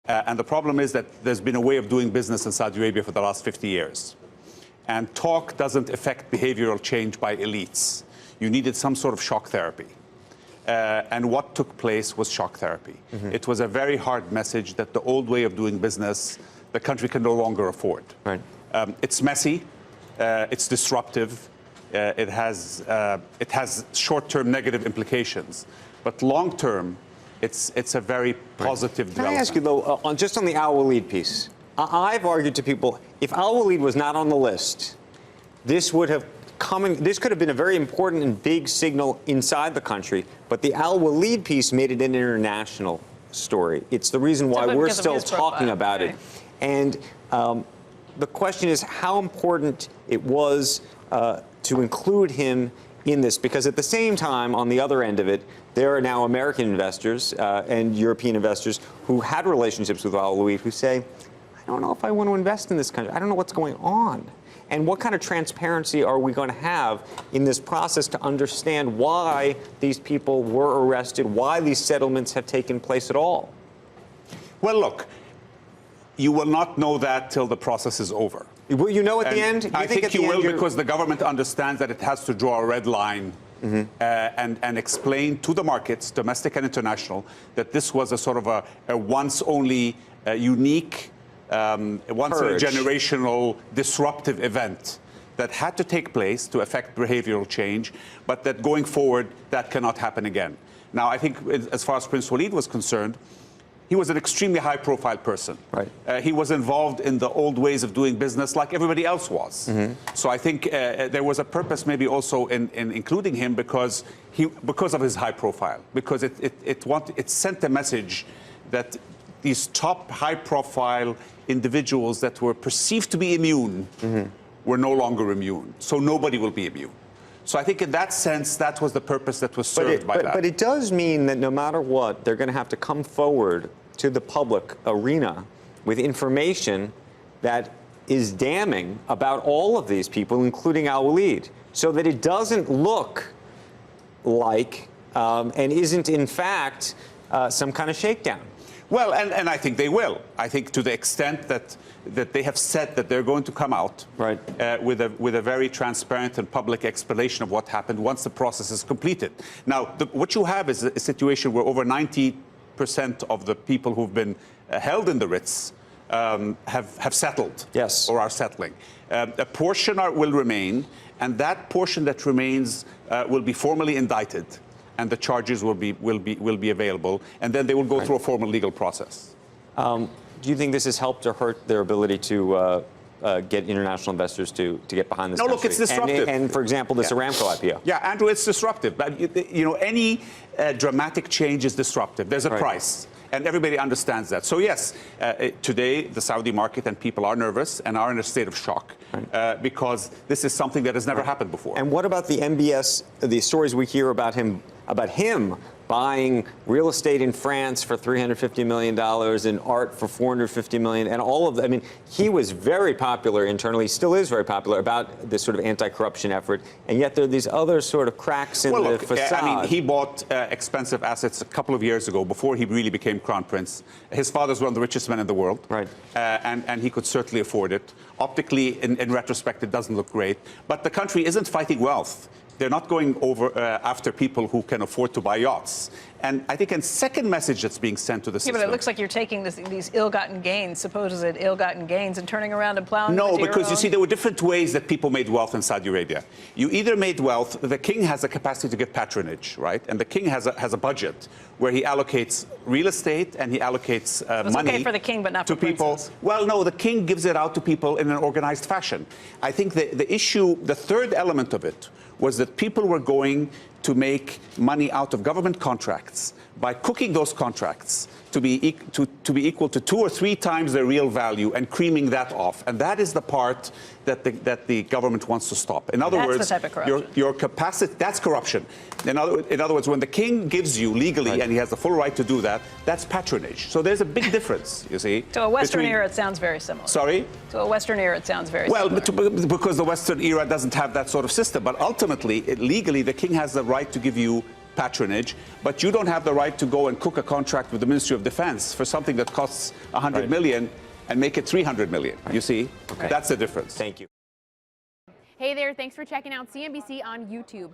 And the problem is that there's been a way of doing business in Saudi Arabia for the last 50 years. And talk doesn't affect behavioral change by elites. You needed some sort of shock therapy. And what took place was shock therapy. It was a very hard message that the old way of doing business, the country can no longer afford. Right. It's messy, it's disruptive, it has short-term negative implications, but long-term, it's a very positive development. Can I ask you, though, just on the Al-Walid piece, I've argued to people, if Al-Walid was not on the list, this could have been a very important and big signal inside the country, but the Al-Walid piece made it an international story. It's the reason why we're still talking about it. And the question is how important it was to include him in this, because at the same time, on the other end of it, there are now American investors and European investors who had relationships with Al-Walid who say, I don't know if I want to invest in this country. I don't know what's going on. And what kind of transparency are we going to have in this process to understand why these people were arrested, why these settlements have taken place at all? Well, look, you will not know that till the process is over. Will you know at the end? I think you will, because the government understands that it has to draw a red line and explain to the markets, domestic and international, that this was a sort of a once-only, unique, once-in-a-generational disruptive event that had to take place to affect behavioral change, but that going forward, that cannot happen again. Now, I think as far as Prince Walid was concerned, he was an extremely high-profile person. Right. He was involved in the old ways of doing business like everybody else was. So I think there was a purpose maybe also in including him because of his high profile, because it sent a message that these top high-profile individuals that were perceived to be immune were no longer immune. So nobody will be immune. So I think in that sense, that was the purpose that was served by that. But it does mean that no matter what, they're going to have to come forward to the public arena with information that is damning about all of these people, including Al-Walid, so that it doesn't look like and isn't, in fact, some kind of shakedown. Well, and I think they will. I think to the extent that they have said that they're going to come out with a very transparent and public explanation of what happened once the process is completed. Now, what you have is a situation where over 90% of the people who've been held in the writs have settled, or are settling. A portion will remain, and that portion that remains will be formally indicted, and the charges will be available, and then they will go through a formal legal process. Do you think this has helped or hurt their ability to get international investors to get behind this? No, look, it's disruptive. And for example, this Aramco IPO. Yeah, Andrew, it's disruptive. But you know, any dramatic change is disruptive. There's a price. And everybody understands that. So yes, today the Saudi market and people are nervous and are in a state of shock because this is something that has never happened before. And what about the MBS, the stories we hear about him buying real estate in France for $350 million and art for $450 million and all of that? I mean, he was very popular internally, still is very popular about this sort of anti-corruption effort, and yet there are these other sort of cracks in the facade. I mean, he bought expensive assets a couple of years ago before he really became crown prince. His father's one of the richest men in the world, and he could certainly afford it. Optically, in retrospect, it doesn't look great, but the country isn't fighting wealth. They're not going over after people who can afford to buy yachts. And I think a second message that's being sent to the system. Yeah, but it looks like you're taking these ill-gotten gains, supposed ill-gotten gains, and turning around and plowing No, because you see, there were different ways that people made wealth in Saudi Arabia. You either made wealth, the king has a capacity to give patronage, right? And the king has a budget where he allocates real estate and he allocates money. Okay for the king, but not to for people. princes. Well, no, the king gives it out to people in an organized fashion. I think the issue, the third element of it, was that people were going to make money out of government contracts by cooking those contracts to be equal to 2 or 3 times their real value and creaming that off. And that is the part that the government wants to stop. In other words, the type of corruption. Your capacity, that's corruption. In other words, when the king gives you legally, and he has the full right to do that, that's patronage. So there's a big difference, you see. To a Western era, it sounds very similar. Sorry? To a Western era, it sounds very similar. Well, because the Western era doesn't have that sort of system. But ultimately, legally, the king has the right to give you patronage, but you don't have the right to go and cook a contract with the Ministry of Defense for something that costs 100 million and make it 300 million. You see? That's the difference. Thank you. Hey there, thanks for checking out CNBC on YouTube.